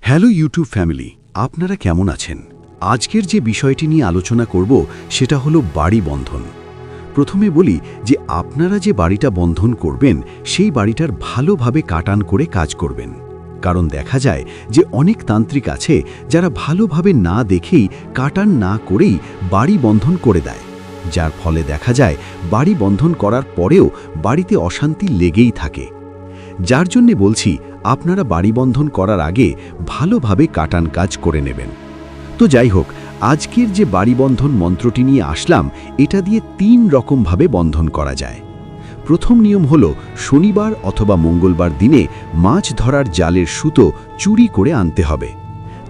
Hello YouTube family, আপনারা কেমন আছেন? আজকের যে বিষয়টি নিয়ে আলোচনা করব সেটা হলো বাড়ি বন্ধন। প্রথমে বলি যে আপনারা যে বাড়িটা বন্ধন করবেন সেই বাড়িটার ভালোভাবে কাটান করে কাজ করবেন। কারণ দেখা যায় যে অনেক তান্ত্রিক আছে যারা ভালোভাবে না দেখেই কাটান না করেই বাড়ি বন্ধন করে দেয়, যার ফলে দেখা যায় বাড়ি বন্ধন করার পরেও বাড়িতে অশান্তি লেগেই থাকে। যার জন্যে বলছি আপনারা বাড়ি বন্ধন করার আগে ভালোভাবে কাটান কাজ করে নেবেন। তো যাই হোক, আজকের যে বাড়ি বন্ধন মন্ত্রটি নিয়ে আসলাম এটা দিয়ে ৩ রকমভাবে বন্ধন করা যায়। প্রথম নিয়ম হলো শনিবার অথবা মঙ্গলবার দিনে মাছ ধরার জালের সুতো চুরি করে আনতে হবে।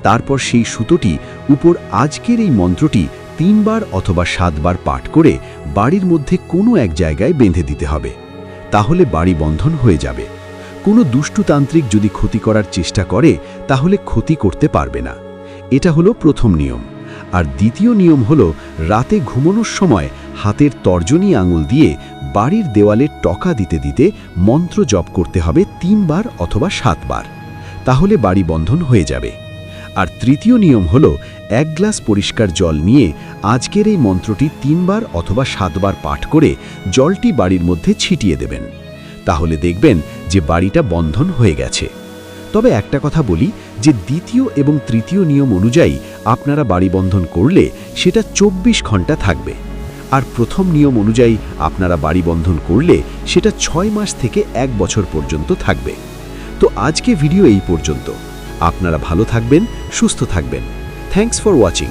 তারপর সেই সুতোটি উপর আজকের এই মন্ত্রটি ৩ বার অথবা ৭ বার পাঠ করে বাড়ির মধ্যে কোনো এক জায়গায় বেঁধে দিতে হবে। তাহলে বাড়ি বন্ধন হয়ে যাবে। কোনো দুষ্টতান্ত্রিক যদি ক্ষতি করার চেষ্টা করে তাহলে ক্ষতি করতে পারবে না। এটা হলো প্রথম নিয়ম। আর দ্বিতীয় নিয়ম হলো রাতে ঘুমানোর সময় হাতের তর্জনী আঙুল দিয়ে বাড়ির দেওয়ালে টকা দিতে দিতে মন্ত্র জপ করতে হবে ৩ বার অথবা ৭ বার। তাহলে বাড়ি বন্ধন হয়ে যাবে। আর তৃতীয় নিয়ম হলো ১ গ্লাস পরিষ্কার জল নিয়ে আজকের এই মন্ত্রটি ৩ বার অথবা ৭ বার পাঠ করে জলটি বাড়ির মধ্যে ছিটিয়ে দেবেন। তাহলে দেখবেন যে বাড়িটা বন্ধন হয়ে গেছে। তবে একটা কথা বলি যে দ্বিতীয় এবং তৃতীয় নিয়ম অনুযায়ী আপনারা বাড়ি বন্ধন করলে সেটা ২৪ ঘন্টা থাকবে। আর প্রথম নিয়ম অনুযায়ী আপনারা বাড়ি বন্ধন করলে সেটা ৬ মাস থেকে ১ বছর পর্যন্ত থাকবে। তো আজকে ভিডিও এই পর্যন্ত। আপনারা ভালো থাকবেন, সুস্থ থাকবেন। Thanks for watching.